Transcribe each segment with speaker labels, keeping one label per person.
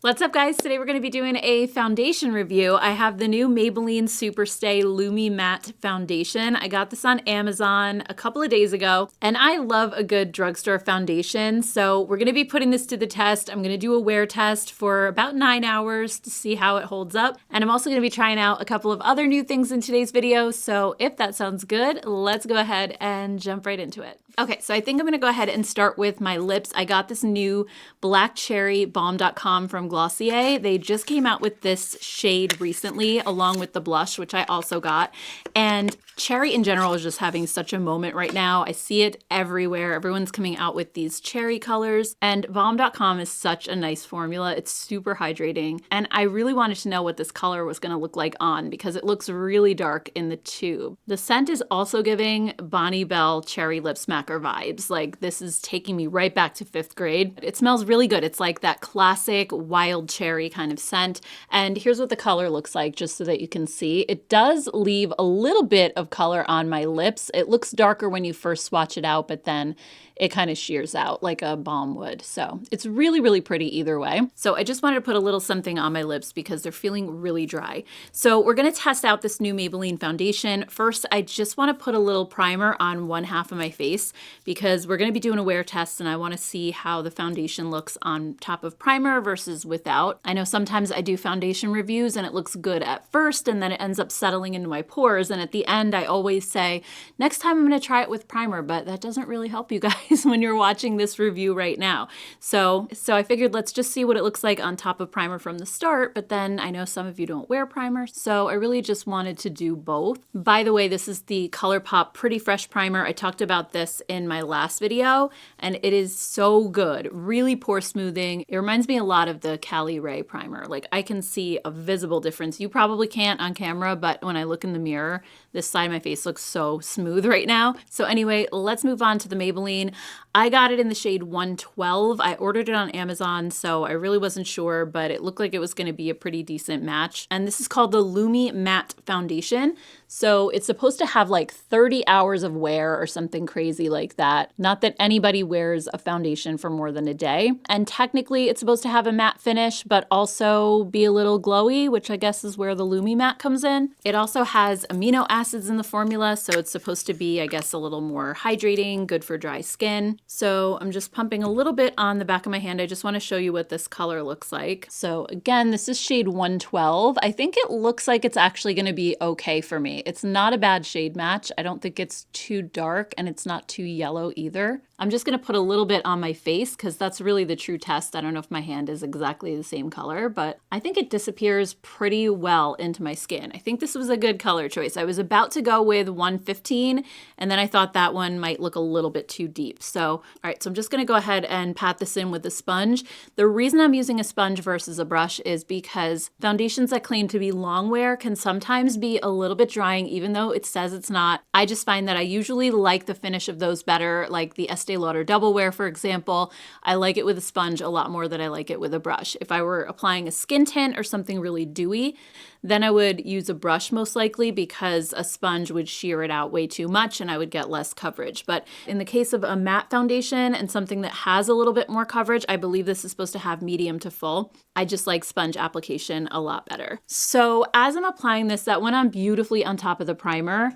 Speaker 1: What's up, guys? Today we're going to be doing a foundation review. I have the new Maybelline Superstay Lumi Matte Foundation. I got this on Amazon a couple of days ago, and I love a good drugstore foundation. So we're going to be putting this to the test. I'm going to do a wear test for about 9 hours to see how it holds up. And I'm also going to be trying out a couple of other new things in today's video. So if that sounds good, let's go ahead and jump right into it. Okay, so I think I'm going to go ahead and start with my lips. I got this new Black Cherry Balm.com from Glossier. They just came out with this shade recently along with the blush, which I also got. And cherry in general is just having such a moment right now. I see it everywhere. Everyone's coming out with these cherry colors, and Balm.com is such a nice formula. It's super hydrating, and I really wanted to know what this color was going to look like on because it looks really dark in the tube. The scent is also giving Bonnie Bell Cherry Lip Smacker vibes. Like, this is taking me right back to 5th grade. It smells really good. It's like that classic wild cherry kind of scent. And here's what the color looks like, just so that you can see. It does leave a little bit of color on my lips. It looks darker when you first swatch it out, but then it kind of shears out like a balm would. So it's really, really pretty either way. So I just wanted to put a little something on my lips because they're feeling really dry. So we're going to test out this new Maybelline foundation. First, I just want to put a little primer on one half of my face because we're going to be doing a wear test and I want to see how the foundation looks on top of primer versus without. I know sometimes I do foundation reviews and it looks good at first and then it ends up settling into my pores, and at the end I always say, next time I'm going to try it with primer, but that doesn't really help you guys when you're watching this review right now. So I figured let's just see what it looks like on top of primer from the start, but then I know some of you don't wear primer, so I really just wanted to do both. By the way, this is the ColourPop Pretty Fresh Primer. I talked about this in my last video, and it is so good. Really pore smoothing. It reminds me a lot of the Cali Ray primer. Like, I can see a visible difference. You probably can't on camera, but when I look in the mirror, this side of my face looks so smooth right now. So anyway, let's move on to the Maybelline. I got it in the shade 112. I ordered it on Amazon, so I really wasn't sure, but it looked like it was going to be a pretty decent match. And this is called the Lumi Matte Foundation. So it's supposed to have like 30 hours of wear or something crazy like that. Not that anybody wears a foundation for more than a day. And technically it's supposed to have a matte finish, but also be a little glowy, which I guess is where the Lumi Matte comes in. It also has amino acids in the formula, so it's supposed to be, I guess, a little more hydrating, good for dry skin. So I'm just pumping a little bit on the back of my hand. I just want to show you what this color looks like. So again, this is shade 112. I think it looks like it's actually going to be okay for me. It's not a bad shade match. I don't think it's too dark and it's not too yellow either. I'm just going to put a little bit on my face because that's really the true test. I don't know if my hand is exactly the same color, but I think it disappears pretty well into my skin. I think this was a good color choice. I was about to go with 115 and then I thought that one might look a little bit too deep. So, all right, so I'm just going to go ahead and pat this in with a sponge. The reason I'm using a sponge versus a brush is because foundations that claim to be long wear can sometimes be a little bit drying, even though it says it's not. I just find that I usually like the finish of those better, like the Estee Lauder Double Wear, for example. I like it with a sponge a lot more than I like it with a brush. If I were applying a skin tint or something really dewy, then I would use a brush most likely because a sponge would shear it out way too much and I would get less coverage. But in the case of a matte foundation and something that has a little bit more coverage, I believe this is supposed to have medium to full. I just like sponge application a lot better. So as I'm applying this, that went on beautifully on top of the primer.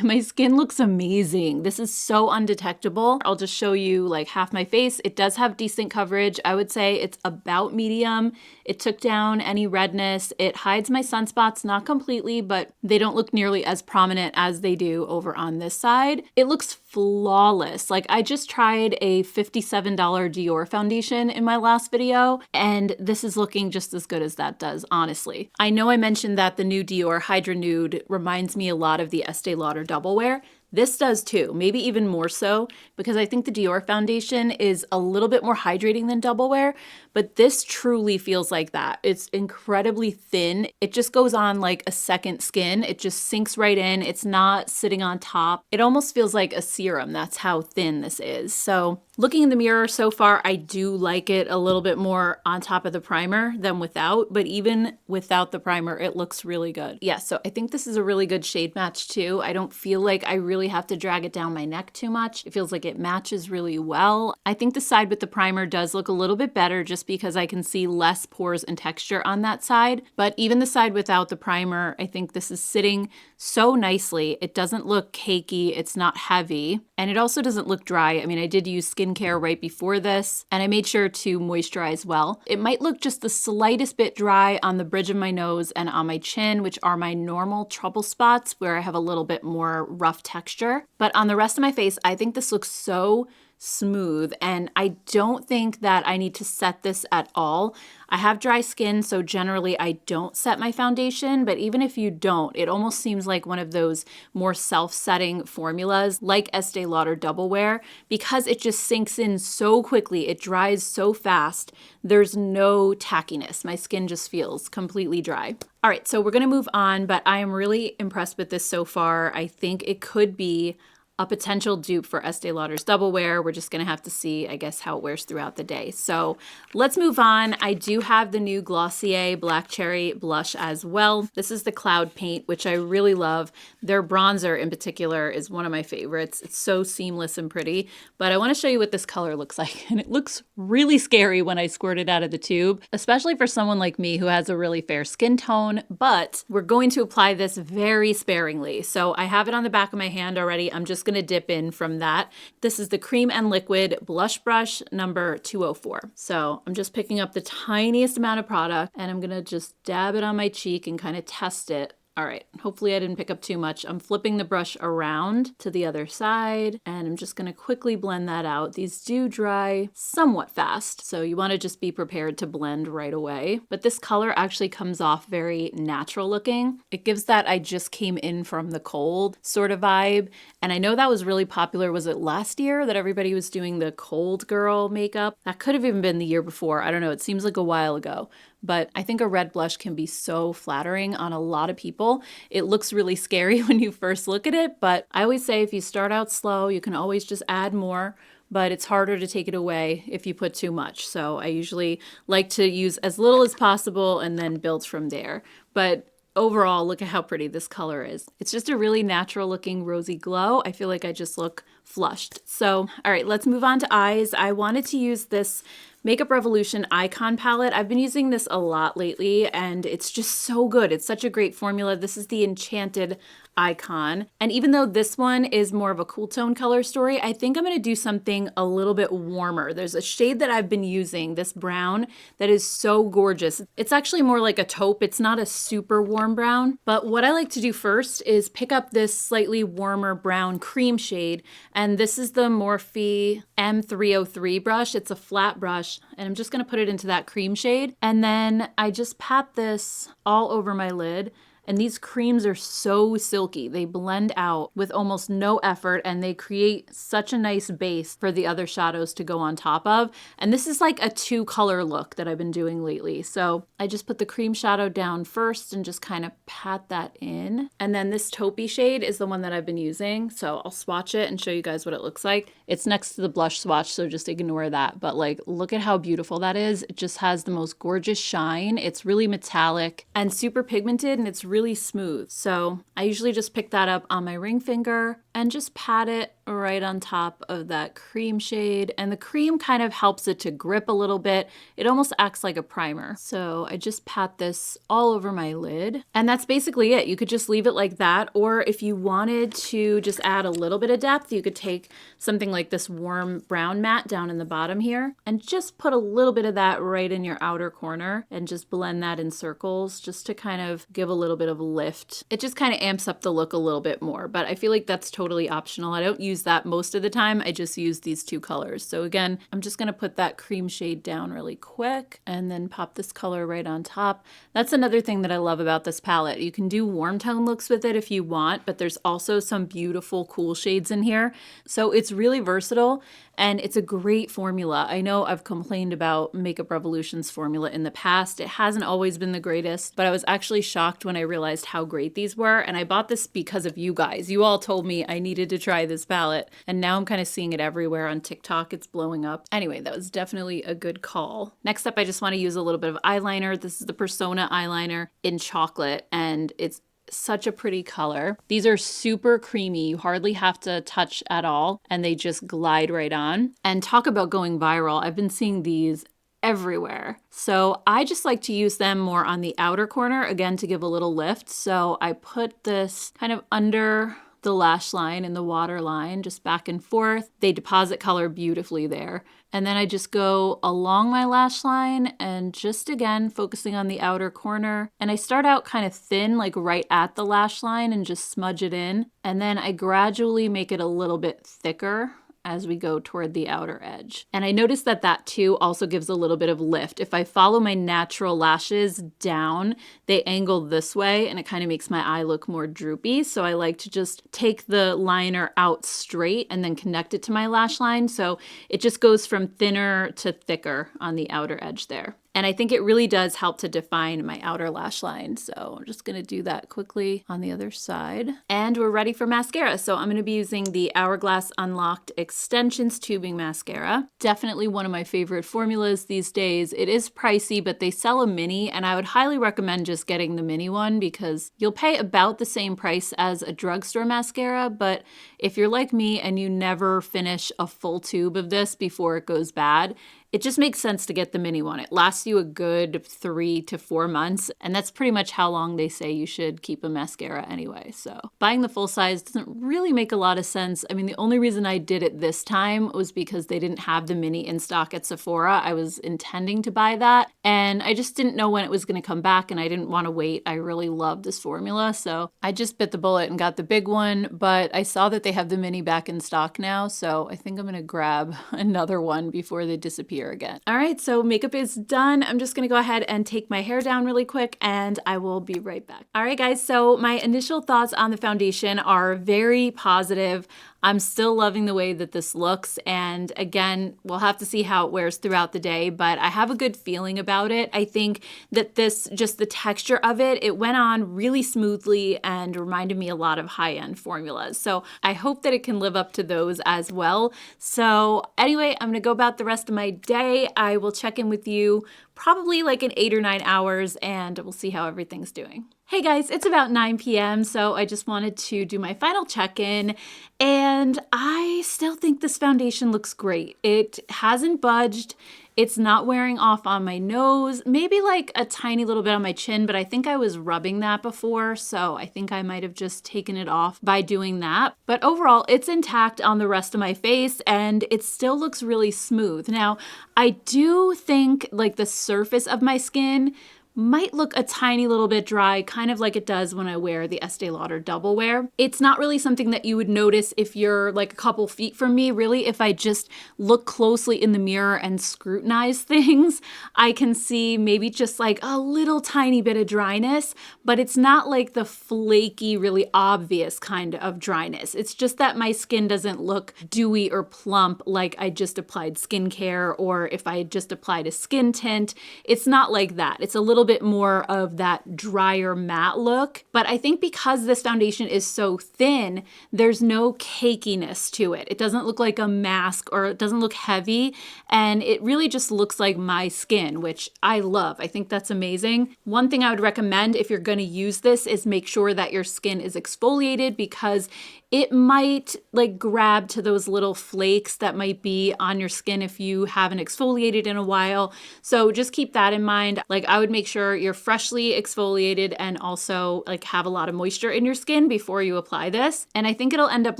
Speaker 1: My skin looks amazing. This is so undetectable. I'll just show you like half my face. It does have decent coverage. I would say it's about medium. It took down any redness. It hides my sunspots, not completely, but they don't look nearly as prominent as they do over on this side. It looks flawless. Like, I just tried a $57 Dior foundation in my last video, and this is looking just as good as that does, honestly. I know I mentioned that the new Dior Hydra Nude reminds me a lot of the Estee Lauder Double Wear. This does too, maybe even more so, because I think the Dior foundation is a little bit more hydrating than Double Wear, but this truly feels like that. It's incredibly thin. It just goes on like a second skin. It just sinks right in. It's not sitting on top. It almost feels like a serum. That's how thin this is. So looking in the mirror so far, I do like it a little bit more on top of the primer than without, but even without the primer, it looks really good. Yeah, so I think this is a really good shade match too. I don't feel like I really have to drag it down my neck too much. It feels like it matches really well. I think the side with the primer does look a little bit better just just because I can see less pores and texture on that side. But even the side without the primer, I think this is sitting so nicely. It doesn't look cakey, it's not heavy, and it also doesn't look dry. I mean, I did use skincare right before this, and I made sure to moisturize well. It might look just the slightest bit dry on the bridge of my nose and on my chin, which are my normal trouble spots where I have a little bit more rough texture. But on the rest of my face, I think this looks so smooth, and I don't think that I need to set this at all. I have dry skin, so generally I don't set my foundation, but even if you don't, it almost seems like one of those more self-setting formulas like Estee Lauder Double Wear, because it just sinks in so quickly, it dries so fast, there's no tackiness. My skin just feels completely dry. All right, so we're gonna move on, but I am really impressed with this so far. I think it could be a potential dupe for Estee Lauder's Double Wear. We're just gonna have to see, I guess, how it wears throughout the day. So let's move on. I do have the new Glossier Black Cherry blush as well. This is the Cloud Paint, which I really love. Their bronzer in particular is one of my favorites. It's so seamless and pretty, but I wanna show you what this color looks like. And it looks really scary when I squirt it out of the tube, especially for someone like me who has a really fair skin tone, but we're going to apply this very sparingly. So I have it on the back of my hand already. I'm just gonna dip in from that. This is the Cream and Liquid Blush Brush number 204. So I'm just picking up the tiniest amount of product and I'm gonna just dab it on my cheek and kind of test it. All right, hopefully I didn't pick up too much. I'm flipping the brush around to the other side and I'm just gonna quickly blend that out. These do dry somewhat fast, so you wanna just be prepared to blend right away. But this color actually comes off very natural looking. It gives that I just came in from the cold sort of vibe. And I know that was really popular. Was it last year that everybody was doing the cold girl makeup? That could have even been the year before. I don't know, it seems like a while ago. But I think a red blush can be so flattering on a lot of people. It looks really scary when you first look at it, but I always say if you start out slow, you can always just add more, but it's harder to take it away if you put too much. So I usually like to use as little as possible and then build from there. But overall, look at how pretty this color is. It's just a really natural looking rosy glow. I feel like I just look flushed. So, all right, let's move on to eyes. I wanted to use this Makeup Revolution Icon palette. I've been using this a lot lately and it's just so good. It's such a great formula. This is the Enchanted Icon. And even though this one is more of a cool tone color story, I think I'm gonna do something a little bit warmer. There's a shade that I've been using, this brown, that is so gorgeous. It's actually more like a taupe. It's not a super warm brown, but what I like to do first is pick up this slightly warmer brown cream shade. And this is the Morphe M303 brush. It's a flat brush. And I'm just gonna put it into that cream shade. And then I just pat this all over my lid. And these creams are so silky. They blend out with almost no effort and they create such a nice base for the other shadows to go on top of. And this is like a 2-color look that I've been doing lately. So I just put the cream shadow down first and just kind of pat that in. And then this taupey shade is the one that I've been using. So I'll swatch it and show you guys what it looks like. It's next to the blush swatch, so just ignore that. But like, look at how beautiful that is. It just has the most gorgeous shine. It's really metallic and super pigmented and it's really smooth. So I usually just pick that up on my ring finger and just pat it right on top of that cream shade. And the cream kind of helps it to grip a little bit. It almost acts like a primer. So I just pat this all over my lid. And that's basically it. You could just leave it like that. Or if you wanted to just add a little bit of depth, you could take something like this warm brown matte down in the bottom here and just put a little bit of that right in your outer corner and just blend that in circles just to kind of give a little bit of lift. It just kind of amps up the look a little bit more, but I feel like that's totally optional. I don't use that most of the time. I just use these 2 colors. So again, I'm just going to put that cream shade down really quick and then pop this color right on top. That's another thing that I love about this palette. You can do warm tone looks with it if you want, but there's also some beautiful cool shades in here. So it's really versatile and it's a great formula. I know I've complained about Makeup Revolution's formula in the past. It hasn't always been the greatest, but I was actually shocked when I realized how great these were. And I bought this because of you guys. You all told me I needed to try this palette. And now I'm kind of seeing it everywhere on TikTok. It's blowing up. Anyway, that was definitely a good call. Next up, I just want to use a little bit of eyeliner. This is the Persona eyeliner in chocolate, and it's such a pretty color. These are super creamy. You hardly have to touch at all, and they just glide right on. And talk about going viral. I've been seeing these everywhere. So I just like to use them more on the outer corner, again, to give a little lift. So I put this kind of under the lash line and the waterline, just back and forth. They deposit color beautifully there. And then I just go along my lash line and just again focusing on the outer corner. And I start out kind of thin, like right at the lash line, and just smudge it in. And then I gradually make it a little bit thicker as we go toward the outer edge. And I noticed that that too also gives a little bit of lift. If I follow my natural lashes down, they angle this way and it kind of makes my eye look more droopy. So I like to just take the liner out straight and then connect it to my lash line. So it just goes from thinner to thicker on the outer edge there. And I think it really does help to define my outer lash line. So I'm just gonna do that quickly on the other side. And we're ready for mascara. So I'm gonna be using the Hourglass Unlocked Extensions Tubing Mascara. Definitely one of my favorite formulas these days. It is pricey, but they sell a mini, and I would highly recommend just getting the mini one because you'll pay about the same price as a drugstore mascara. But if you're like me and you never finish a full tube of this before it goes bad, it just makes sense to get the mini one. It lasts you a good 3 to 4 months, and that's pretty much how long they say you should keep a mascara anyway. So buying the full size doesn't really make a lot of sense. I mean, the only reason I did it this time was because they didn't have the mini in stock at Sephora. I was intending to buy that, and I just didn't know when it was going to come back, and I didn't want to wait. I really love this formula, so I just bit the bullet and got the big one, but I saw that they have the mini back in stock now, so I think I'm going to grab another one before they disappear again. All right, so makeup is done. I'm just gonna go ahead and take my hair down really quick and I will be right back. All right, guys, so my initial thoughts on the foundation are very positive. I'm still loving the way that this looks, and again, we'll have to see how it wears throughout the day, but I have a good feeling about it. I think that this, just the texture of it, it went on really smoothly and reminded me a lot of high-end formulas. So I hope that it can live up to those as well. So anyway, I'm gonna go about the rest of my day. I will check in with you probably like in 8 or 9 hours, and we'll see how everything's doing. Hey guys, it's about 9 p.m., so I just wanted to do my final check-in, and I still think this foundation looks great. It hasn't budged. It's not wearing off on my nose, maybe like a tiny little bit on my chin, but I think I was rubbing that before, so I think I might have just taken it off by doing that. But overall, it's intact on the rest of my face, and it still looks really smooth. Now, I do think like the surface of my skin might look a tiny little bit dry, kind of like it does when I wear the Estee Lauder Double Wear. It's not really something that you would notice if you're like a couple feet from me. Really, if I just look closely in the mirror and scrutinize things, I can see maybe just like a little tiny bit of dryness, but it's not like the flaky, really obvious kind of dryness. It's just that my skin doesn't look dewy or plump like I just applied skincare, or if I had just applied a skin tint. It's not like that. It's a little bit more of that drier matte look. But I think because this foundation is so thin, there's no cakiness to it. It doesn't look like a mask, or it doesn't look heavy, and it really just looks like my skin, which I love. I think that's amazing. One thing I would recommend if you're going to use this is make sure that your skin is exfoliated, because it might like grab to those little flakes that might be on your skin if you haven't exfoliated in a while. So just keep that in mind. Like, I would make sure you're freshly exfoliated and also like have a lot of moisture in your skin before you apply this. And I think it'll end up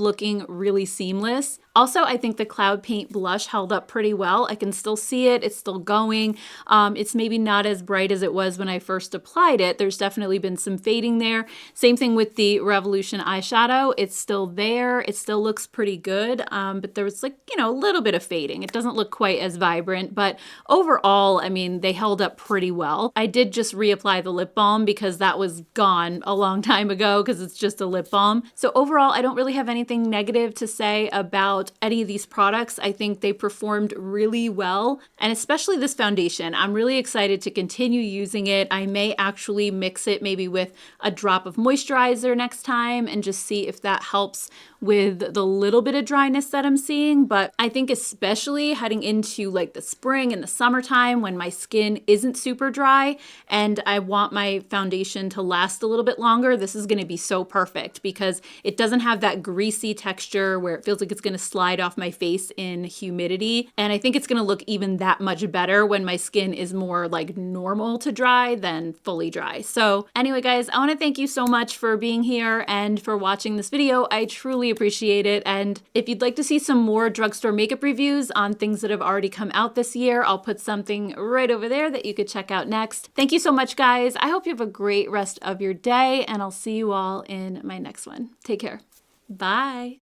Speaker 1: looking really seamless. Also, I think the Cloud Paint blush held up pretty well. I can still see it. It's still going. It's maybe not as bright as it was when I first applied it. There's definitely been some fading there. Same thing with the Revolution eyeshadow. It's still there. It still looks pretty good, but there was like, you know, a little bit of fading. It doesn't look quite as vibrant, but overall, I mean, they held up pretty well. I did just reapply the lip balm because that was gone a long time ago, because it's just a lip balm. So overall, I don't really have anything negative to say about any of these products. I think they performed really well, and especially this foundation. I'm really excited to continue using it. I may actually mix it maybe with a drop of moisturizer next time and just see if that helps with the little bit of dryness that I'm seeing. But I think especially heading into like the spring and the summertime when my skin isn't super dry and I want my foundation to last a little bit longer, this is going to be so perfect because it doesn't have that greasy texture where it feels like it's going to slide off my face in humidity. And I think it's gonna look even that much better when my skin is more like normal to dry than fully dry. So anyway, guys, I wanna thank you so much for being here and for watching this video. I truly appreciate it. And if you'd like to see some more drugstore makeup reviews on things that have already come out this year, I'll put something right over there that you could check out next. Thank you so much, guys. I hope you have a great rest of your day, and I'll see you all in my next one. Take care. Bye.